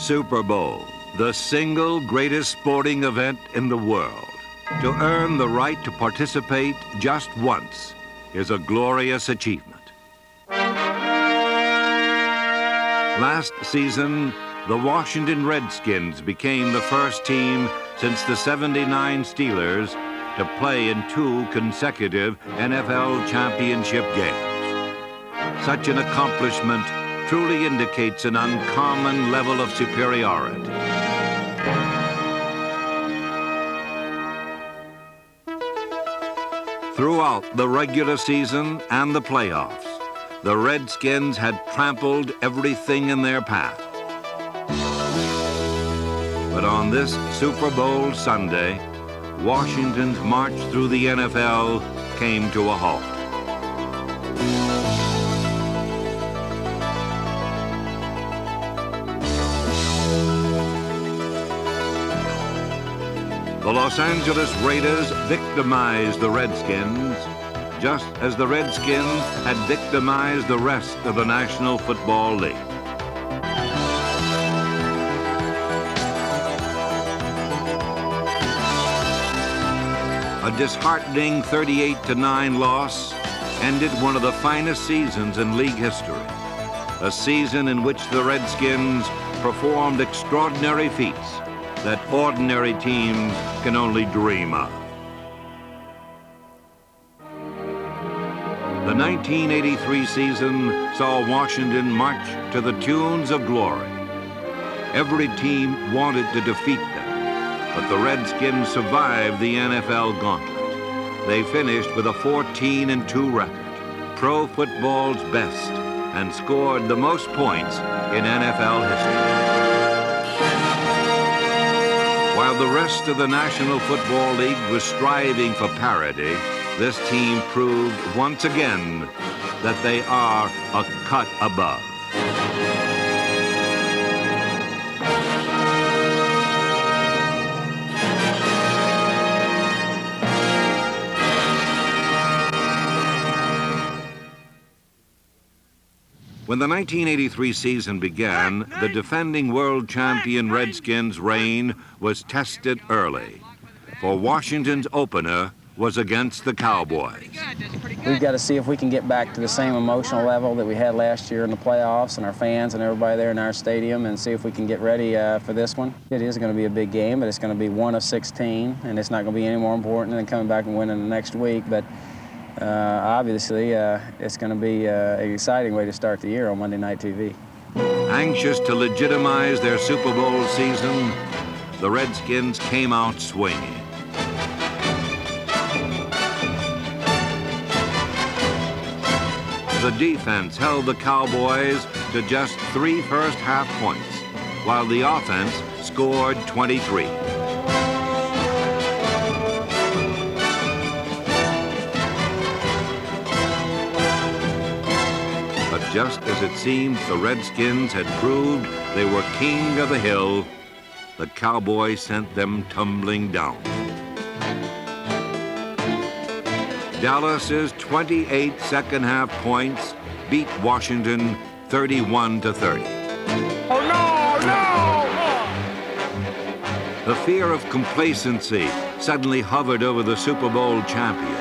Super Bowl, the single greatest sporting event in the world. To earn the right to participate just once is a glorious achievement. Last season, the Washington Redskins became the first team since the '79 Steelers to play in 2 consecutive NFL championship games. Such an accomplishment truly indicates an uncommon level of superiority. Throughout the regular season and the playoffs, the Redskins had trampled everything in their path. But on this Super Bowl Sunday, Washington's march through the NFL came to a halt. The Los Angeles Raiders victimized the Redskins, just as the Redskins had victimized the rest of the National Football League. A disheartening 38-9 loss ended one of the finest seasons in league history, a season in which the Redskins performed extraordinary feats that ordinary teams can only dream of. The 1983 season saw Washington march to the tunes of glory. Every team wanted to defeat them, but the Redskins survived the NFL gauntlet. They finished with a 14-2 record, pro football's best, and scored the most points in NFL history. While the rest of the National Football League was striving for parity, this team proved once again that they are a cut above. When the 1983 season began, the defending world champion Redskins' reign was tested early, for Washington's opener was against the Cowboys. We've got to see if we can get back to the same emotional level that we had last year in the playoffs, and our fans and everybody there in our stadium, and see if we can get ready for this one. It is going to be a big game, but it's going to be 1 of 16, and it's not going to be any more important than coming back and winning the next week. But obviously, it's going to be an exciting way to start the year on Monday Night TV. Anxious to legitimize their Super Bowl season, the Redskins came out swinging. The defense held the Cowboys to just 3 first-half points, while the offense scored 23. But just as it seemed the Redskins had proved they were king of the hill, the Cowboys sent them tumbling down. Dallas's 28 second-half points beat Washington 31-30. Oh, no, no! The fear of complacency suddenly hovered over the Super Bowl champions.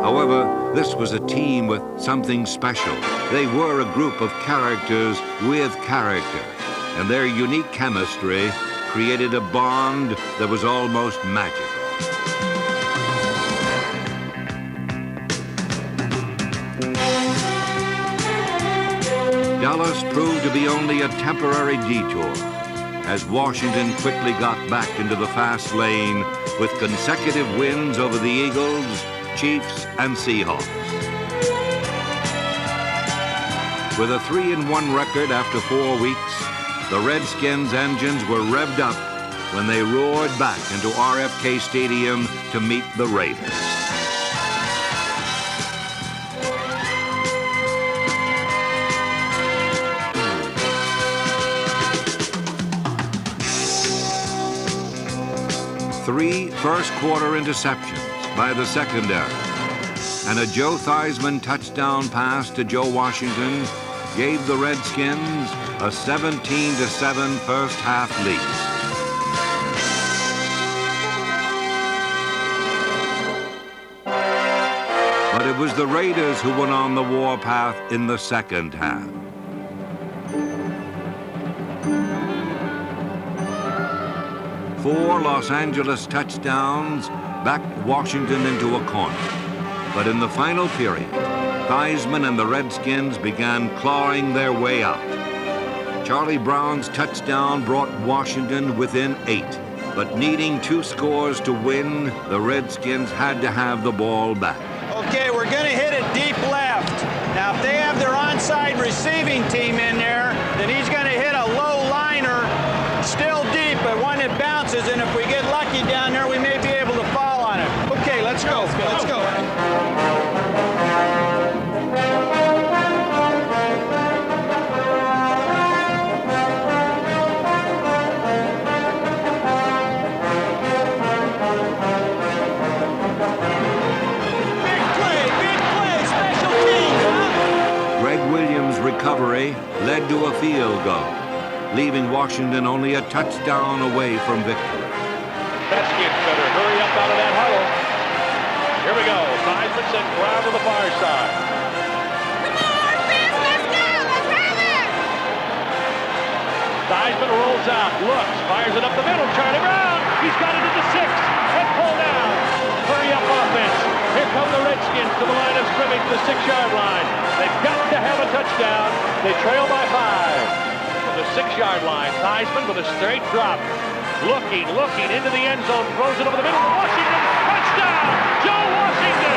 However, this was a team with something special. They were a group of characters with character, and their unique chemistry created a bond that was almost magical. Dallas proved to be only a temporary detour, as Washington quickly got back into the fast lane with consecutive wins over the Eagles, Chiefs, and Seahawks. With a 3-1 record after 4 weeks, the Redskins' engines were revved up when they roared back into RFK Stadium to meet the Raiders. Three first-quarter interceptions by the secondary, and a Joe Theismann touchdown pass to Joe Washington gave the Redskins a 17-7 first-half lead. But it was the Raiders who went on the warpath in the second half. Four Los Angeles touchdowns backed Washington into a corner. But in the final period, Theismann and the Redskins began clawing their way out. Charlie Brown's touchdown brought Washington within 8. But needing 2 scores to win, the Redskins had to have the ball back. Okay, we're going to hit it deep left. Now, if they have their onside receiving team in there, then he's going to hit a low liner, still deep, but one that bounces, and if we get lucky down there, we may be able to fall on it. Okay, let's go. Let's go. Recovery led to a field goal, leaving Washington only a touchdown away from victory. Redskins better hurry up out of that huddle. Here we go. Theismann sent Brown to the far side. Come on, Fizz, let's go. Let's have it. Theismann rolls out, looks, fires it up the middle. Charlie Brown, he's got it at the 6 and pull down. Hurry up offense. Here come the Redskins to the line of scrimmage, the 6-yard line. They've got to have a touchdown. They trail by 5. From the 6-yard line, Theismann with a straight drop. Looking into the end zone, throws it over the middle. Washington, touchdown! Joe Washington!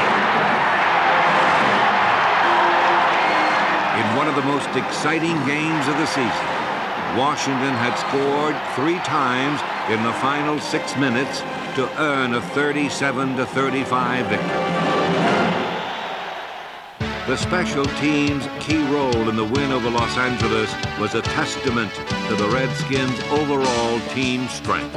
In one of the most exciting games of the season, Washington had scored 3 times in the final 6 minutes to earn a 37-35 victory. The special teams' key role in the win over Los Angeles was a testament to the Redskins' overall team strength.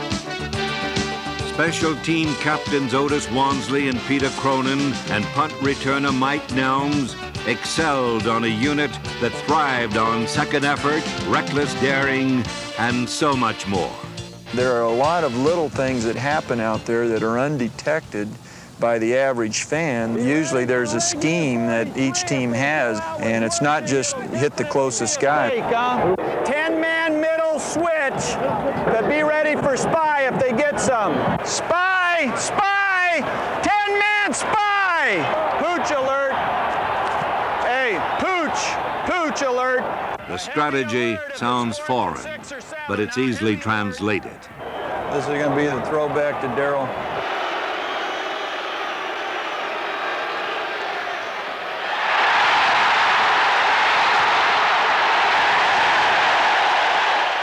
Special team captains Otis Wansley and Peter Cronin and punt returner Mike Nelms excelled on a unit that thrived on second effort, reckless daring, and so much more. There are a lot of little things that happen out there that are undetected by the average fan. Usually there's a scheme that each team has, and it's not just hit the closest guy. 10-man middle switch, but be ready for spy if they get some. Spy! Spy! 10-man spy! Pooch alert! Hey, pooch! Pooch alert! The strategy sounds foreign, but it's easily translated. This is going to be the throwback to Darryl.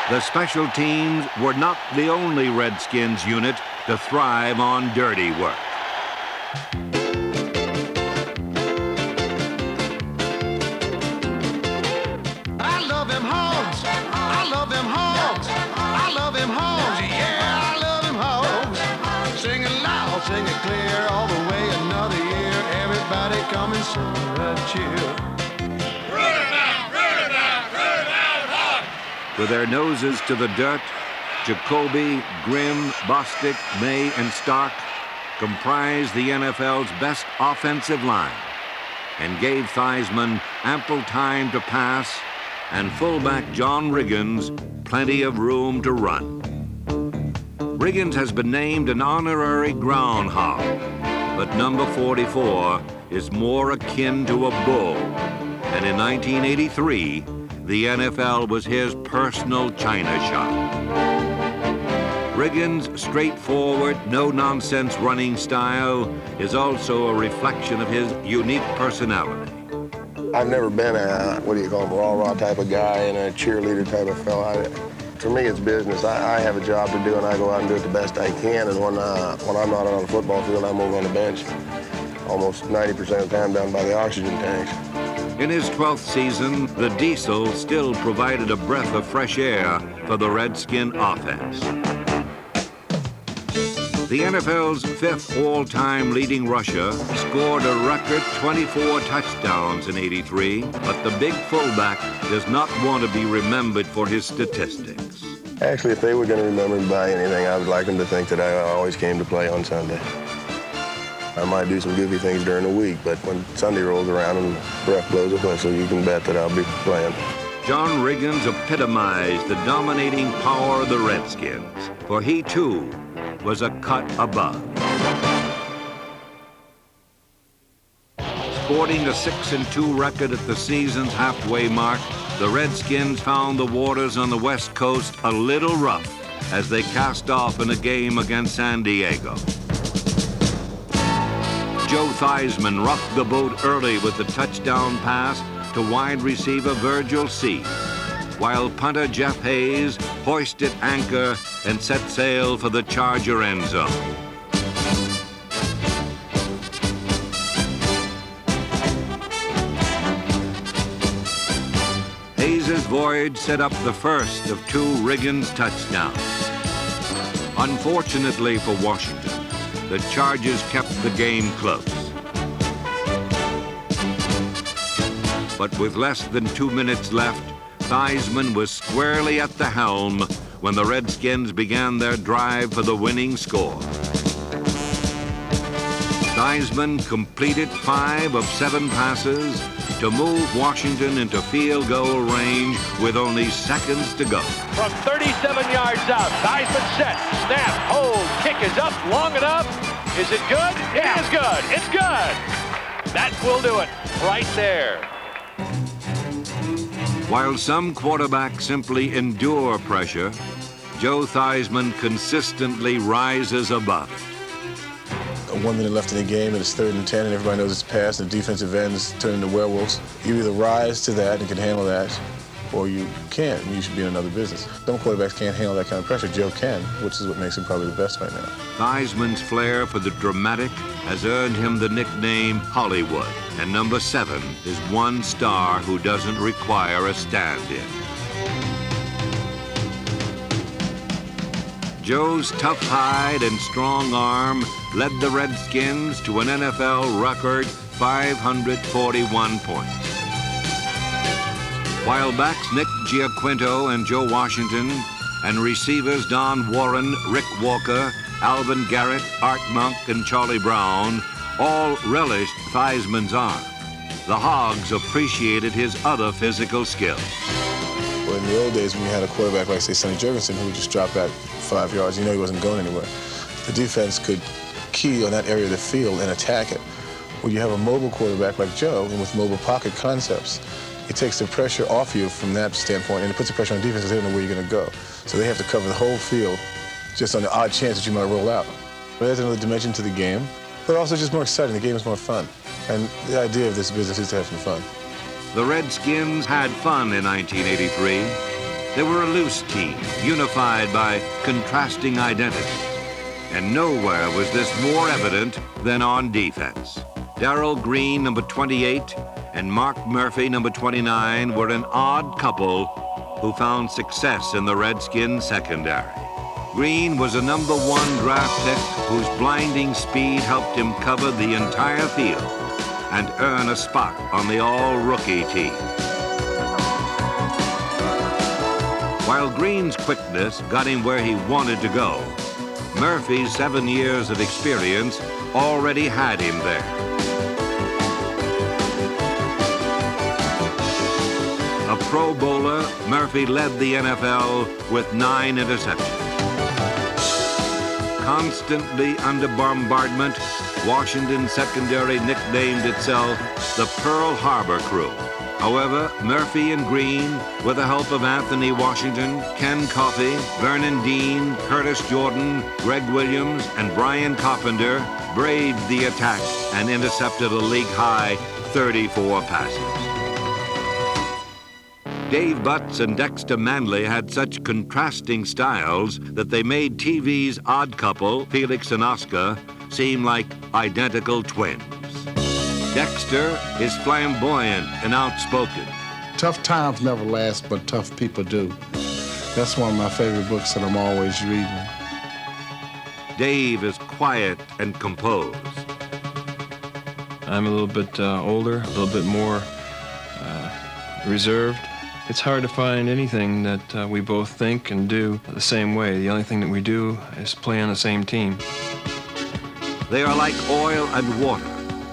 The special teams were not the only Redskins unit to thrive on dirty work. I love them hogs. I love them hogs. I love them hogs. Yeah, I love them hogs. Sing it loud, sing it clear, all the way another year. Everybody come and sing a cheer. With their noses to the dirt, Jacoby, Grimm, Bostic, May, and Stark comprised the NFL's best offensive line and gave Theismann ample time to pass and fullback John Riggins plenty of room to run. Riggins has been named an honorary groundhog, but number 44 is more akin to a bull, and in 1983, the NFL was his personal china shop. Riggins' straightforward, no-nonsense running style is also a reflection of his unique personality. I've never been a, rah-rah type of guy and a cheerleader type of fella. For me, it's business. I have a job to do, and I go out and do it the best I can. And when I'm not on the football field, I'm over on the bench. Almost 90% of the time down by the oxygen tanks. In his 12th season, the Diesel still provided a breath of fresh air for the Redskin offense. The NFL's fifth all-time leading rusher scored a record 24 touchdowns in '83, but the big fullback does not want to be remembered for his statistics. Actually, if they were going to remember me by anything, I would like them to think that I always came to play on Sunday. I might do some goofy things during the week, but when Sunday rolls around and the ref blows a whistle, you can bet that I'll be playing. John Riggins epitomized the dominating power of the Redskins, for he, too, was a cut above. Sporting a 6-2 record at the season's halfway mark, the Redskins found the waters on the West Coast a little rough as they cast off in a game against San Diego. Joe Theismann rocked the boat early with the touchdown pass to wide receiver Virgil C., while punter Jeff Hayes hoisted anchor and set sail for the Charger end zone. Hayes' voyage set up the first of two Riggins touchdowns. Unfortunately for Washington, the Chargers kept the game close. But with less than 2 minutes left, Theismann was squarely at the helm when the Redskins began their drive for the winning score. Theismann completed 5 of 7 passes to move Washington into field goal range with only seconds to go. From 37 yards out, Theismann set, snap, hold, kick is up long enough. Is it good? It is good. It's good. That will do it right there. While some quarterbacks simply endure pressure, Joe Theismann consistently rises above it. 1 minute left in the game, and it's 3rd and 10, and everybody knows it's passed, and the defensive ends turn into werewolves. You either rise to that and can handle that, or you can't, and you should be in another business. Some quarterbacks can't handle that kind of pressure. Joe can, which is what makes him probably the best right now. Theismann's flair for the dramatic has earned him the nickname Hollywood, and number 7 is one star who doesn't require a stand-in. Joe's tough hide and strong arm led the Redskins to an NFL record 541 points. While backs Nick Giaquinto and Joe Washington and receivers Don Warren, Rick Walker, Alvin Garrett, Art Monk, and Charlie Brown all relished Theismann's arm, the Hogs appreciated his other physical skills. Well, in the old days, when you had a quarterback like, say, Sonny Jurgensen, who would just drop back 5 yards, you know he wasn't going anywhere. The defense could key on that area of the field and attack it. When you have a mobile quarterback like Joe, and with mobile pocket concepts, it takes the pressure off you from that standpoint, and it puts the pressure on defense because they don't know where you're going to go. So they have to cover the whole field just on the odd chance that you might roll out. But there's another dimension to the game, but also just more exciting. The game is more fun. And the idea of this business is to have some fun. The Redskins had fun in 1983. They were a loose team, unified by contrasting identities. And nowhere was this more evident than on defense. Darrell Green, number 28, and Mark Murphy, number 29, were an odd couple who found success in the Redskins secondary. Green was a number 1 draft pick whose blinding speed helped him cover the entire field and earn a spot on the all-rookie team. While Green's quickness got him where he wanted to go, Murphy's 7 years of experience already had him there. A Pro Bowler, Murphy led the NFL with 9 interceptions. Constantly under bombardment, Washington's secondary nicknamed itself the Pearl Harbor Crew. However, Murphy and Green, with the help of Anthony Washington, Ken Coffey, Vernon Dean, Curtis Jordan, Greg Williams, and Brian Carpenter, braved the attack and intercepted a league-high 34 passes. Dave Butts and Dexter Manley had such contrasting styles that they made TV's odd couple, Felix and Oscar, seem like identical twins. Dexter is flamboyant and outspoken. Tough times never last, but tough people do. That's one of my favorite books that I'm always reading. Dave is quiet and composed. I'm a little bit older, a little bit more reserved. It's hard to find anything that we both think and do the same way. The only thing that we do is play on the same team. They are like oil and water,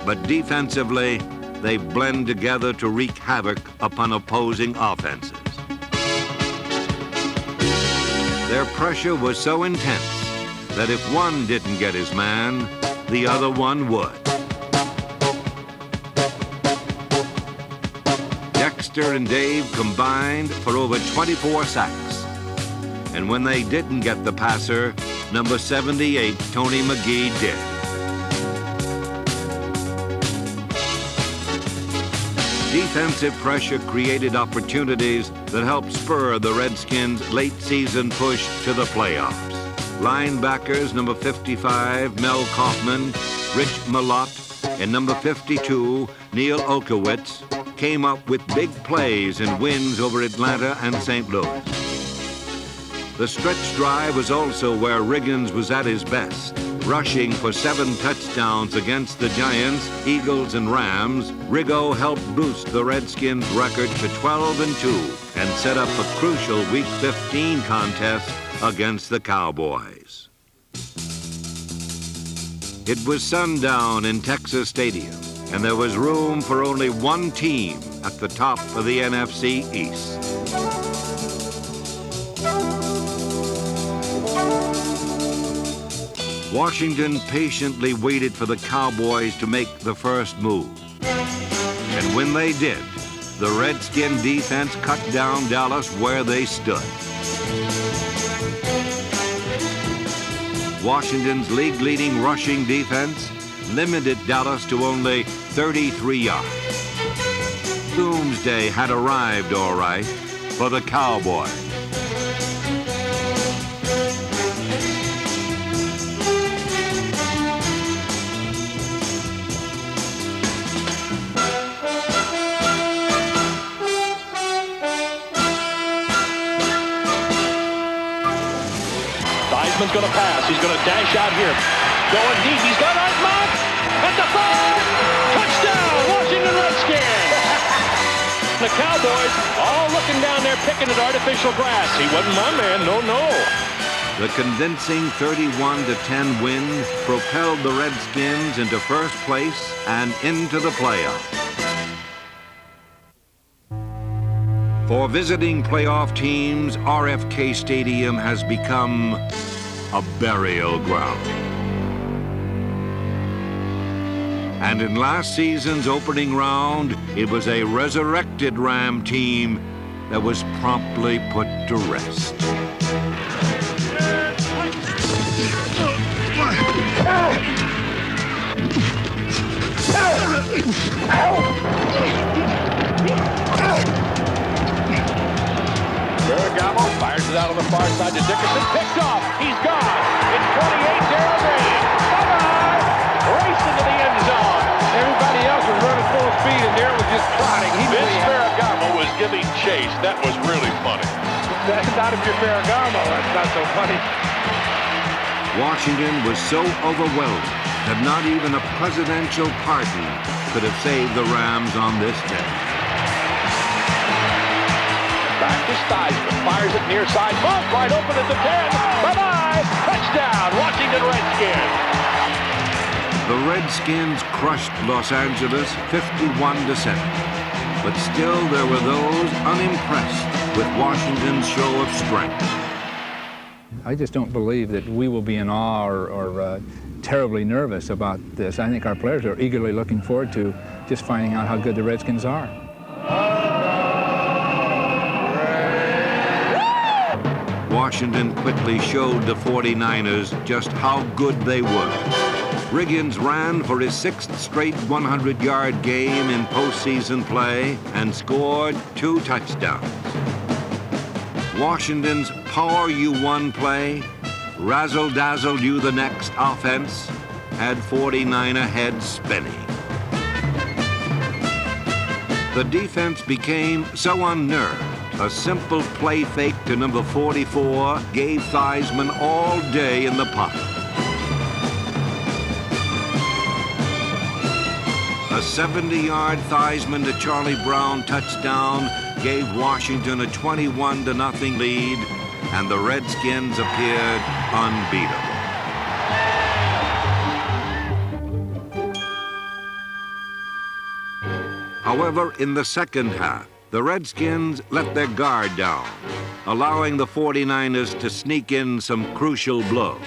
but defensively, they blend together to wreak havoc upon opposing offenses. Their pressure was so intense that if one didn't get his man, the other one would. Dexter and Dave combined for over 24 sacks. And when they didn't get the passer, number 78, Tony McGee, did. Defensive pressure created opportunities that helped spur the Redskins' late-season push to the playoffs. Linebackers number 55, Mel Kaufman, Rich Malott, and number 52, Neil Olkowitz, came up with big plays and wins over Atlanta and St. Louis. The stretch drive was also where Riggins was at his best. Rushing for 7 touchdowns against the Giants, Eagles, and Rams, Riggo helped boost the Redskins' record to 12-2 and set up a crucial Week 15 contest against the Cowboys. It was sundown in Texas Stadium, and there was room for only one team at the top of the NFC East. Washington patiently waited for the Cowboys to make the first move. And when they did, the Redskin defense cut down Dallas where they stood. Washington's league-leading rushing defense limited Dallas to only 33 yards. Doomsday had arrived, all right, for the Cowboys. Theismann's going to pass. He's going to dash out here. Going deep. He's got Art Monk at the 5. Touchdown, Washington Redskins. The Cowboys all looking down there picking at artificial grass. He wasn't my man. No, no. The convincing 31-10 win propelled the Redskins into first place and into the playoffs. For visiting playoff teams, RFK Stadium has become a burial ground. And in last season's opening round, it was a resurrected Ram team that was promptly put to rest. Ferragamo fires it out on the far side to Dickerson. Picked off. He's gone. It's 28, Darrell Green. Bye-bye. Race into the end zone. Everybody else was running full speed, and Darrell was just trotting. Vince Ferragamo was giving chase. That was really funny. That's not if you're Ferragamo. That's not so funny. Washington was so overwhelmed that not even a presidential pardon could have saved the Rams on this day. Back to Theismann, fires it near side. Monk wide open at the 10. Bye-bye. Touchdown, Washington Redskins. The Redskins crushed Los Angeles 51-7. But still there were those unimpressed with Washington's show of strength. I just don't believe that we will be in awe or terribly nervous about this. I think our players are eagerly looking forward to just finding out how good the Redskins are. Washington quickly showed the 49ers just how good they were. Riggins ran for his 6th straight 100-yard game in postseason play and scored 2 touchdowns. Washington's Power You One play, Razzle Dazzle You the Next offense, had 49er heads spinning. The defense became so unnerved, a simple play fake to number 44 gave Theismann all day in the pocket. A 70-yard Theismann to Charlie Brown touchdown gave Washington a 21-0 lead, and the Redskins appeared unbeatable. However, in the second half, the Redskins let their guard down, allowing the 49ers to sneak in some crucial blows.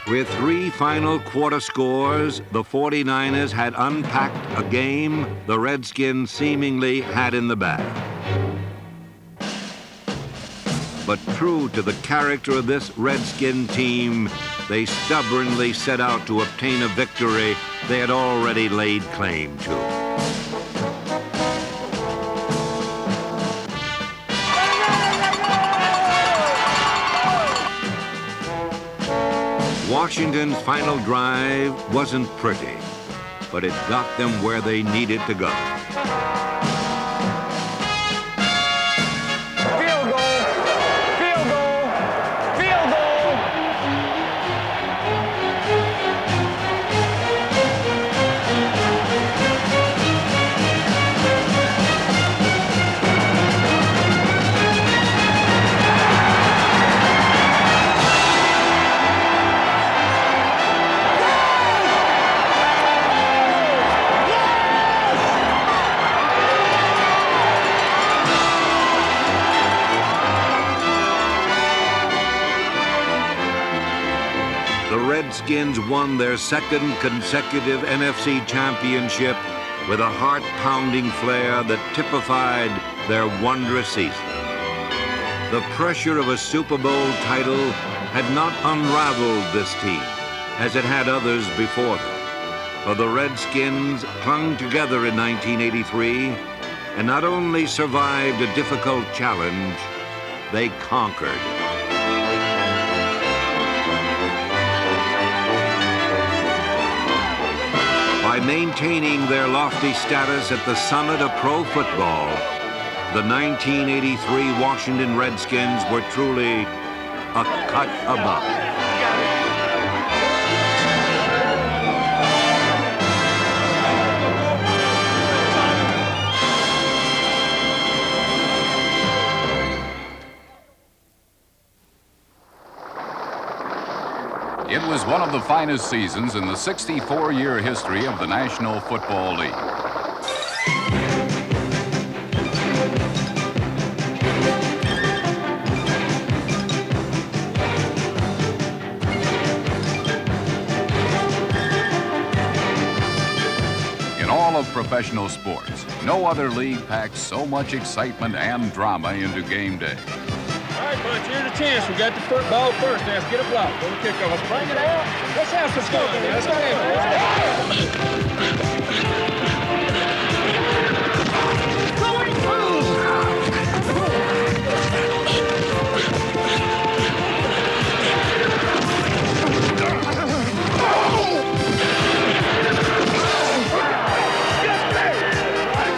With 3 final quarter scores, the 49ers had unpacked a game the Redskins seemingly had in the bag. But true to the character of this Redskin team, they stubbornly set out to obtain a victory they had already laid claim to. Washington's final drive wasn't pretty, but it got them where they needed to go. Field goal, field goal, field goal. The Redskins won their second consecutive NFC Championship with a heart-pounding flair that typified their wondrous season. The pressure of a Super Bowl title had not unraveled this team as it had others before them. For the Redskins clung together in 1983 and not only survived a difficult challenge, they conquered. By maintaining their lofty status at the summit of pro football, the 1983 Washington Redskins were truly a cut above. It was one of the finest seasons in the 64-year history of the National Football League. In all of professional sports, no other league packs so much excitement and drama into game day. All right, Bunch, here's a chance. We got the ball first. Now, let's get a block. Go to kickoff. Let's bring it out. Let's have some fun. Let's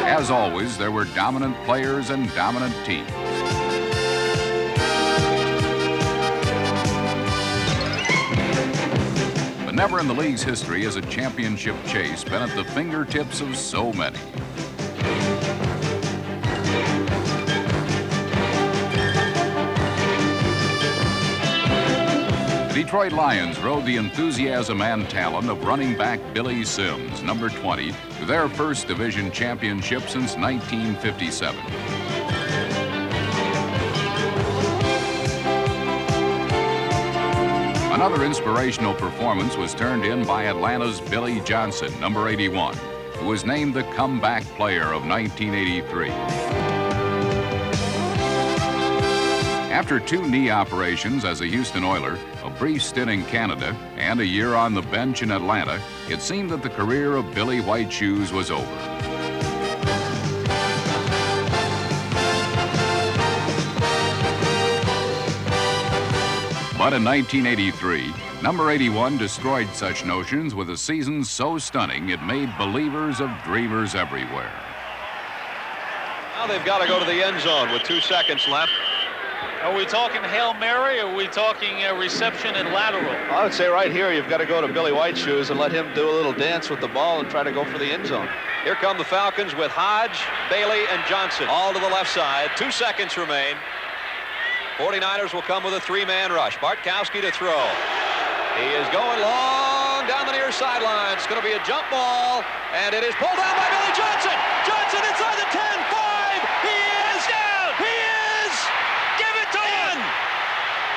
As always, there were dominant players and dominant teams. But never in the league's history has a championship chase been at the fingertips of so many. The Detroit Lions rode the enthusiasm and talent of running back Billy Sims, number 20, to their first division championship since 1957. Another inspirational performance was turned in by Atlanta's Billy Johnson, number 81, who was named the comeback player of 1983. After 2 knee operations as a Houston Oiler, a brief stint in Canada, and a year on the bench in Atlanta, it seemed that the career of Billy White Shoes was over. But in 1983, number 81 destroyed such notions with a season so stunning it made believers of dreamers everywhere. Now they've got to go to the end zone with 2 seconds left. Are we talking Hail Mary, or are we talking reception and lateral? I would say right here you've got to go to Billy White Shoes and let him do a little dance with the ball and try to go for the end zone. Here come the Falcons with Hodge, Bailey, and Johnson all to the left side. 2 seconds remain. 49ers will come with a 3-man rush. Bartkowski to throw. He is going long down the near sideline. It's going to be a jump ball, and it is pulled down by Billy Johnson. Johnson inside the 10, 5. He is down. He is. Give it to him.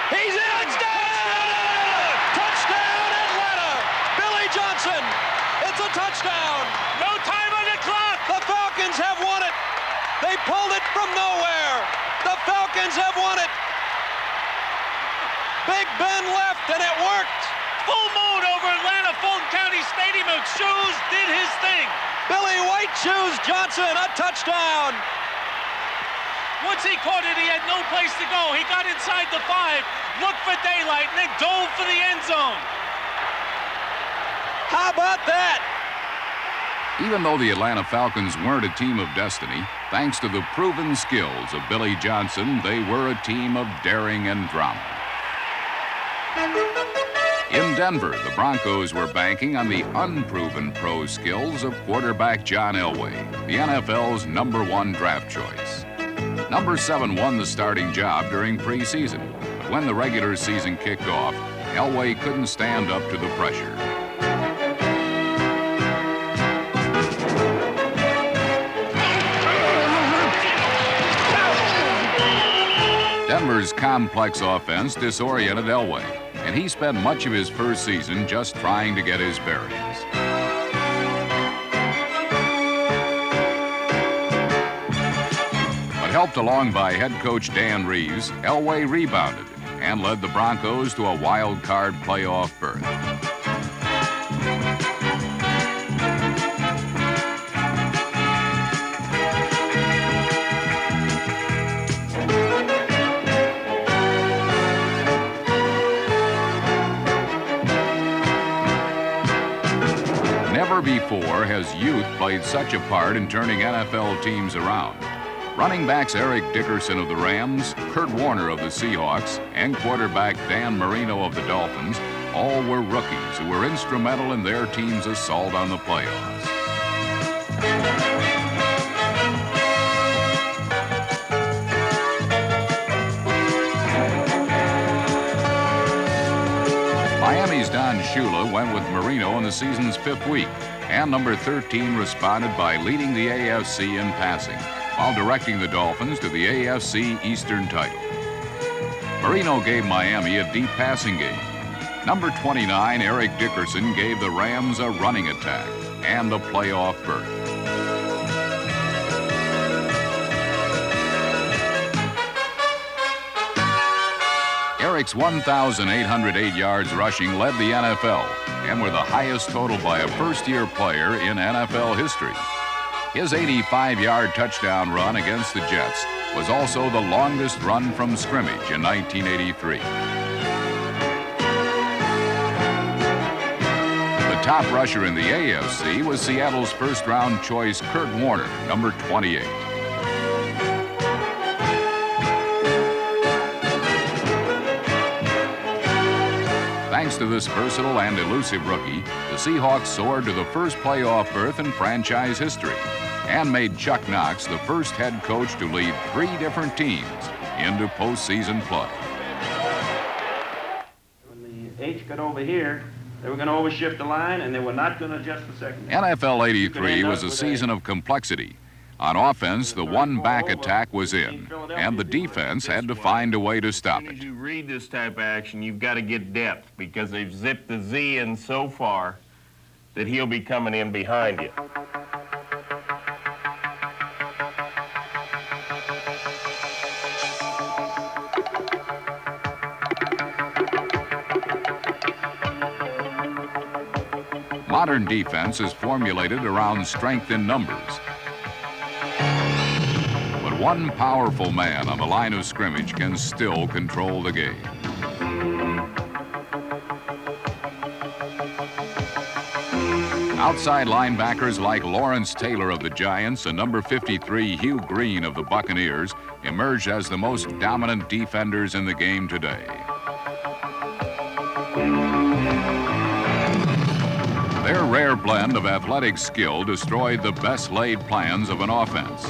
He's in. Touchdown! Touchdown, Atlanta. Billy Johnson. It's a touchdown. No time on the clock. The Falcons have won it. They pulled it from nowhere. The Falcons have won it. Big Ben left, and it worked. Full moon over Atlanta, Fulton County Stadium, and Shoes did his thing. Billy White Shoes Johnson, a touchdown. Once he caught it, he had no place to go. He got inside the 5, looked for daylight, and then dove for the end zone. How about that? Even though the Atlanta Falcons weren't a team of destiny, thanks to the proven skills of Billy Johnson, they were a team of daring and drama. In Denver, the Broncos were banking on the unproven pro skills of quarterback John Elway, the NFL's #1 draft choice. Number 7 won the starting job during preseason, but when the regular season kicked off, Elway couldn't stand up to the pressure. Denver's complex offense disoriented Elway, and he spent much of his first season just trying to get his bearings. But helped along by head coach Dan Reeves, Elway rebounded and led the Broncos to a wild card playoff berth. Never before has youth played such a part in turning NFL teams around. Running backs Eric Dickerson of the Rams, Kurt Warner of the Seahawks, and quarterback Dan Marino of the Dolphins all were rookies who were instrumental in their team's assault on the playoffs. Miami's Don Shula went with Marino in the season's 5th week, and number 13 responded by leading the AFC in passing, while directing the Dolphins to the AFC Eastern title. Marino gave Miami a deep passing game. Number 29, Eric Dickerson, gave the Rams a running attack and the playoff berth. Eric's 1,808 yards rushing led the NFL and were the highest total by a first-year player in NFL history. His 85-yard touchdown run against the Jets was also the longest run from scrimmage in 1983. The top rusher in the AFC was Seattle's first-round choice Kurt Warner, number 28. Thanks to this versatile and elusive rookie, the Seahawks soared to the first playoff berth in franchise history and made Chuck Knox the first head coach to lead 3 different teams into postseason play. When the H got over here, they were going to overshift the line, and they were not going to adjust the second. NFL '83 was a season of complexity. On offense, the one-back attack was in, and the defense had to find a way to stop it. As you read this type of action, you've got to get depth because they've zipped the Z in so far that he'll be coming in behind you. Modern defense is formulated around strength in numbers. But one powerful man on the line of scrimmage can still control the game. Outside linebackers like Lawrence Taylor of the Giants and number 53 Hugh Green of the Buccaneers emerged as the most dominant defenders in the game today. Their rare blend of athletic skill destroyed the best laid plans of an offense.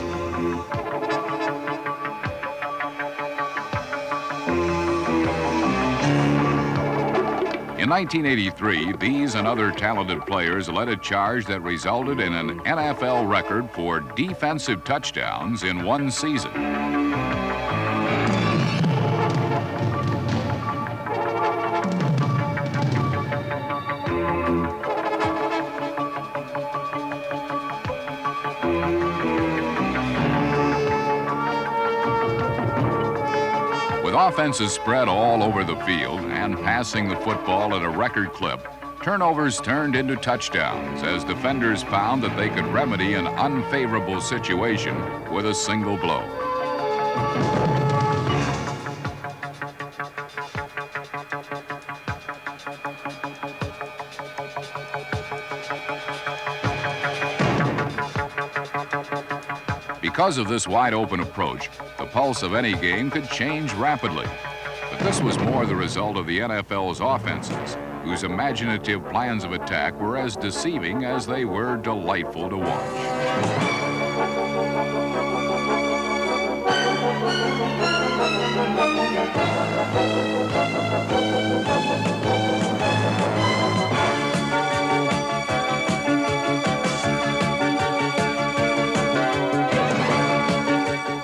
In 1983, these and other talented players led a charge that resulted in an NFL record for defensive touchdowns in one season. With offenses spread all over the field and passing the football at a record clip, turnovers turned into touchdowns as defenders found that they could remedy an unfavorable situation with a single blow. Because of this wide-open approach, the pulse of any game could change rapidly. But this was more the result of the NFL's offenses, whose imaginative plans of attack were as deceiving as they were delightful to watch.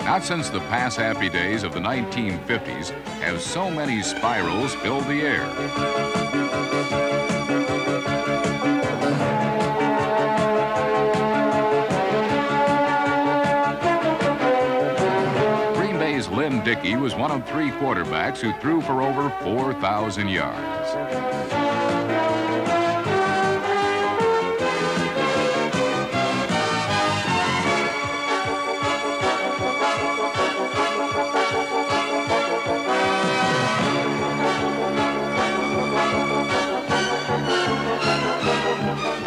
Not since the pass-happy days of the 1950s have so many spirals filled the air. Green Bay's Lynn Dickey was one of 3 quarterbacks who threw for over 4,000 yards.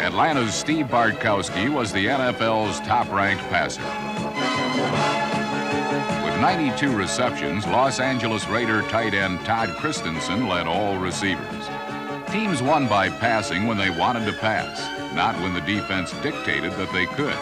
Atlanta's Steve Bartkowski was the NFL's top-ranked passer. With 92 receptions, Los Angeles Raider tight end Todd Christensen led all receivers. Teams won by passing when they wanted to pass, not when the defense dictated that they could.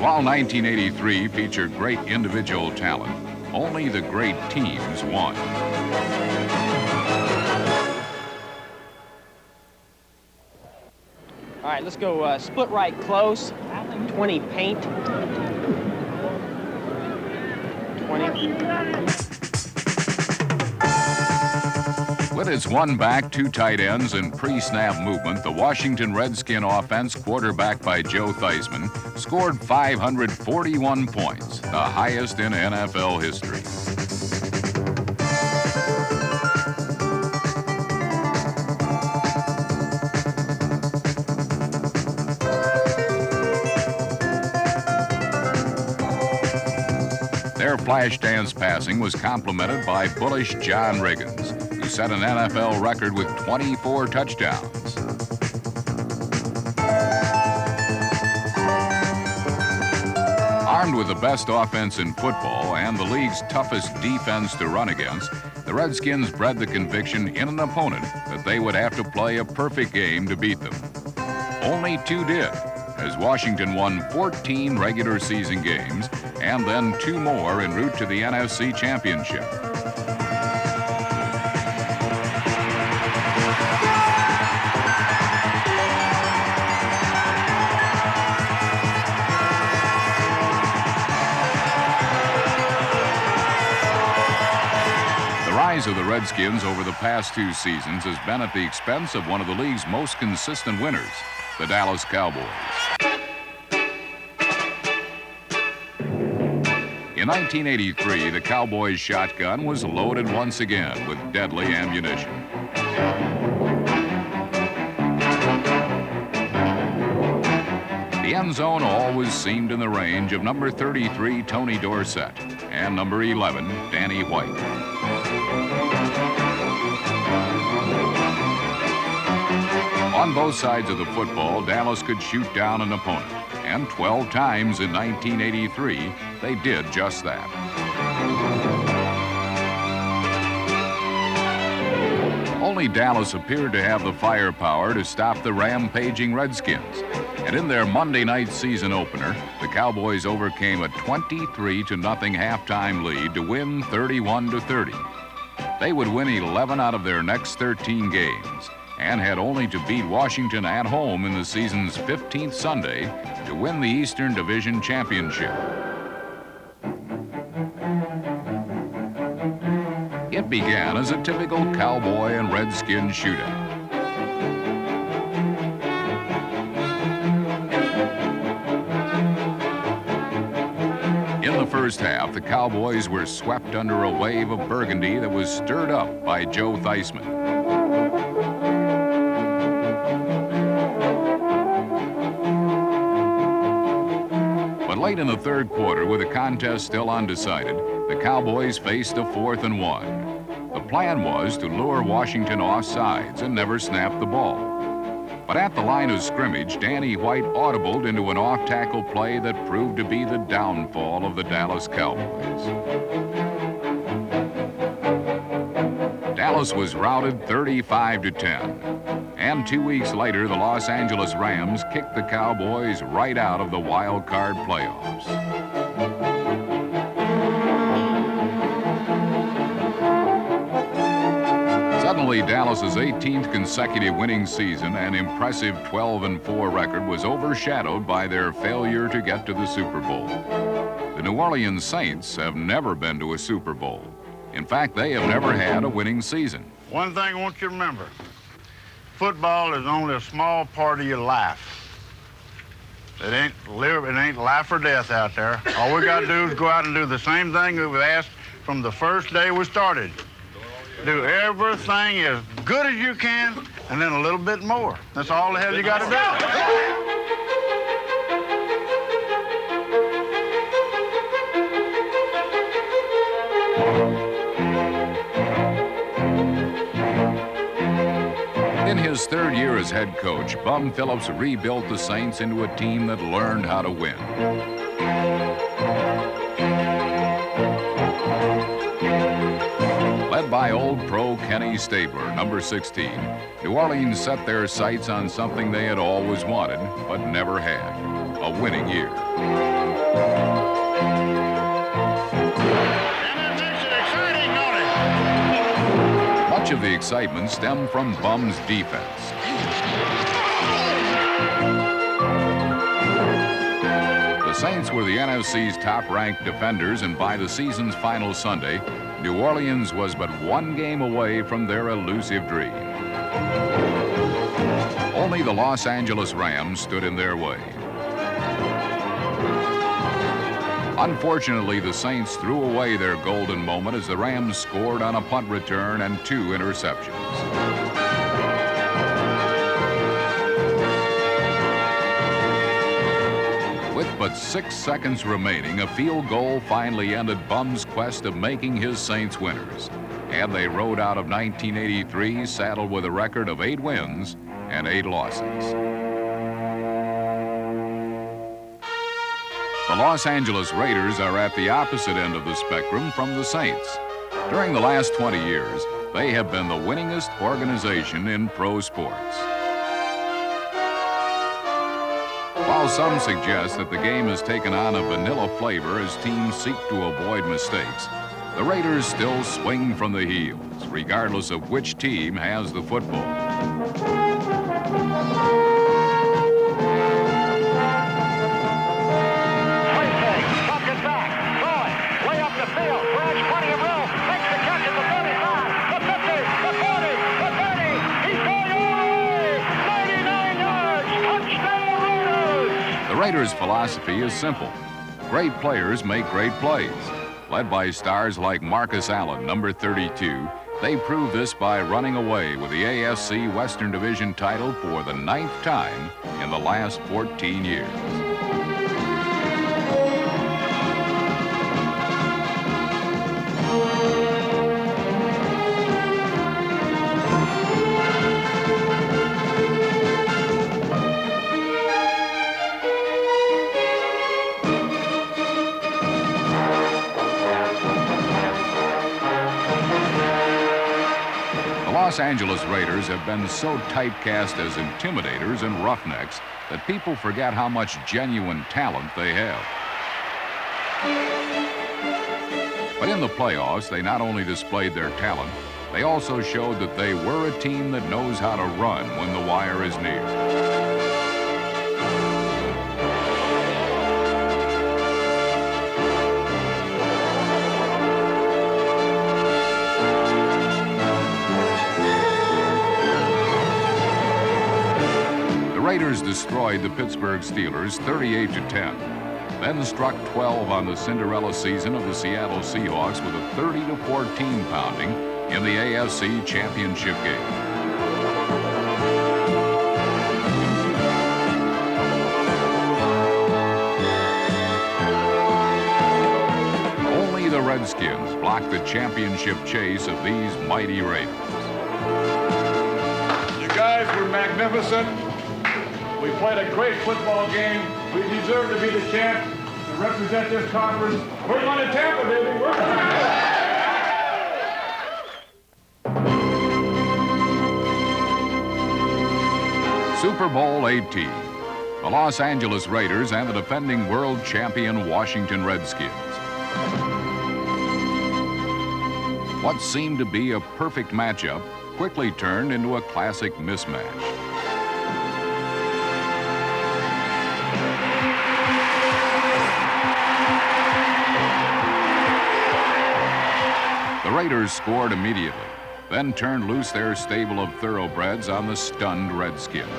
While 1983 featured great individual talent, only the great teams won. All right, let's go split right close, 20 paint. 20. With its one back, 2 tight ends, and pre-snap movement, the Washington Redskin offense, quarterbacked by Joe Theismann, scored 541 points, the highest in NFL history. Their flash dance passing was complemented by bullish John Riggins, who set an NFL record with 24 touchdowns. Armed with the best offense in football and the league's toughest defense to run against, the Redskins bred the conviction in an opponent that they would have to play a perfect game to beat them. Only 2 did, as Washington won 14 regular season games and then 2 more en route to the NFC Championship. The rise of the Redskins over the past 2 seasons has been at the expense of one of the league's most consistent winners, the Dallas Cowboys. In 1983, the Cowboys' shotgun was loaded once again with deadly ammunition. The The end zone always seemed in the range of number 33, Tony Dorsett, and number 11, Danny White. On both sides of the football, Dallas could shoot down an opponent, and 12 times in 1983, they did just that. Only Dallas appeared to have the firepower to stop the rampaging Redskins. And in their Monday night season opener, the Cowboys overcame a 23-0 halftime lead to win 31-30. They would win 11 out of their next 13 games and had only to beat Washington at home in the season's 15th Sunday to win the Eastern Division Championship. It began as a typical Cowboy and Redskin shootout. In the first half, the Cowboys were swept under a wave of burgundy that was stirred up by Joe Theismann. But late in the third quarter, with the contest still undecided, the Cowboys faced a 4th and 1. The plan was to lure Washington off sides and never snap the ball. But at the line of scrimmage, Danny White audibled into an off-tackle play that proved to be the downfall of the Dallas Cowboys. Dallas was routed 35-10. And 2 weeks later, the Los Angeles Rams kicked the Cowboys right out of the wild card playoffs. Suddenly, Dallas's 18th consecutive winning season and impressive 12-4 record was overshadowed by their failure to get to the Super Bowl. The New Orleans Saints have never been to a Super Bowl. In fact, they have never had a winning season. One thing I want you to remember, football is only a small part of your life. It ain't life or death out there. All we got to do is go out and do the same thing that we've asked from the first day we started. Do everything as good as you can, and then a little bit more. That's all the hell you got to do. In his third year as head coach, Bum Phillips rebuilt the Saints into a team that learned how to win. Led by old pro Kenny Stabler, number 16, New Orleans set their sights on something they had always wanted, but never had, a winning year. Much of the excitement stemmed from Bum's defense. The Saints were the NFC's top-ranked defenders, and by the season's final Sunday, New Orleans was but one game away from their elusive dream. Only the Los Angeles Rams stood in their way. Unfortunately, the Saints threw away their golden moment as the Rams scored on a punt return and 2 interceptions. With but 6 seconds remaining, a field goal finally ended Bum's quest of making his Saints winners. And they rode out of 1983 saddled with a record of 8 wins and 8 losses. The Los Angeles Raiders are at the opposite end of the spectrum from the Saints. During the last 20 years, they have been the winningest organization in pro sports. While some suggest that the game has taken on a vanilla flavor as teams seek to avoid mistakes, the Raiders still swing from the heels, regardless of which team has the football. The Raiders' philosophy is simple. Great players make great plays. Led by stars like Marcus Allen, number 32, they prove this by running away with the AFC Western Division title for the 9th time in the last 14 years. Los Angeles Raiders have been so typecast as intimidators and roughnecks that people forget how much genuine talent they have. But in the playoffs, they not only displayed their talent, they also showed that they were a team that knows how to run when the wire is near. The Raiders destroyed the Pittsburgh Steelers 38-10, then struck 12 on the Cinderella season of the Seattle Seahawks with a 30-14 pounding in the AFC Championship game. Only the Redskins blocked the championship chase of these mighty Raiders. You guys were magnificent. We played a great football game. We deserve to be the champs and represent this conference. We're going to Tampa, baby. We're going to Super Bowl XVIII, the Los Angeles Raiders and the defending world champion Washington Redskins. What seemed to be a perfect matchup quickly turned into a classic mismatch. The Raiders scored immediately, then turned loose their stable of thoroughbreds on the stunned Redskins.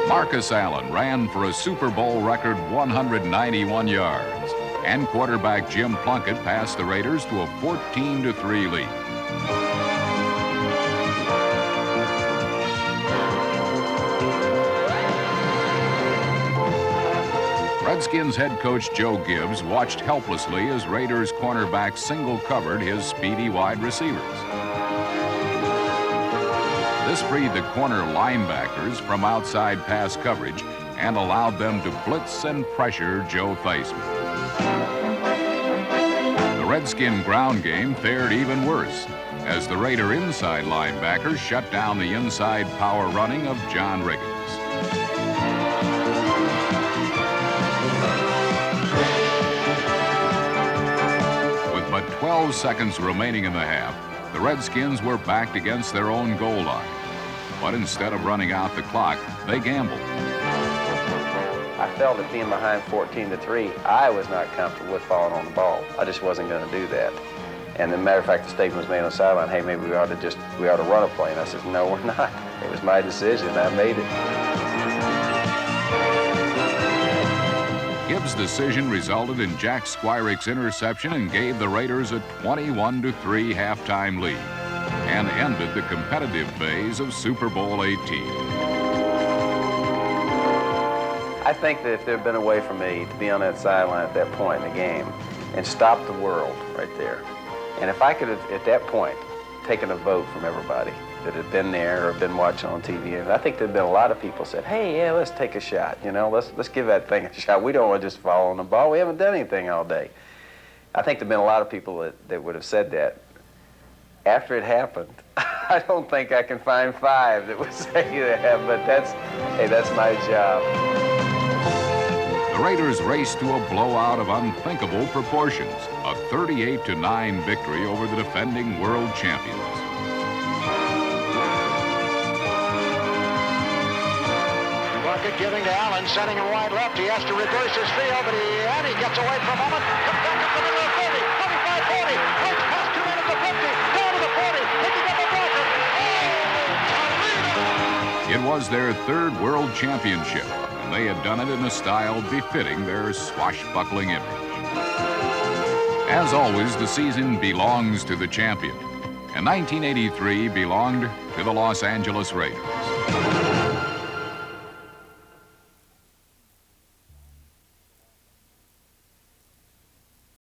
Marcus Allen ran for a Super Bowl record 191 yards, and quarterback Jim Plunkett passed the Raiders to a 14-3 lead. Redskins head coach Joe Gibbs watched helplessly as Raiders cornerback single-covered his speedy wide receivers. This freed the corner linebackers from outside pass coverage and allowed them to blitz and pressure Joe Theismann. The Redskin ground game fared even worse as the Raider inside linebackers shut down the inside power running of John Riggins. With but 12 seconds remaining in the half, the Redskins were backed against their own goal line. But instead of running out the clock, they gambled. I felt that being behind 14-3, I was not comfortable with falling on the ball. I just wasn't going to do that. And as a matter of fact, the statement was made on the sideline, hey, maybe we ought to run a play. And I said, no, we're not. It was my decision. I made it. Gibbs' decision resulted in Jack Squirick's interception and gave the Raiders a 21-3 halftime lead and ended the competitive phase of Super Bowl XVIII. I think that if there had been a way for me to be on that sideline at that point in the game and stop the world right there, and if I could have, at that point, taken a vote from everybody that had been there or been watching on TV, and I think there'd been a lot of people said, hey, yeah, let's take a shot, you know, let's give that thing a shot. We don't want to just fall on the ball. We haven't done anything all day. I think there'd been a lot of people that would have said that. After it happened, I don't think I can find 5 that would say that, but that's my job. The Raiders raced to a blowout of unthinkable proportions, a 38-9 victory over the defending world champions. Plunkett giving to Allen, sending him wide left. He has to reverse his field, but he gets away for a moment. Comes back up to the middle of 30, 25, 40. Breaks past 2 men at the 50, down to the 40, picking up a blocker. It was their 3rd world championship, and they had done it in a style befitting their swashbuckling image. As always, the season belongs to the champion, and 1983 belonged to the Los Angeles Raiders.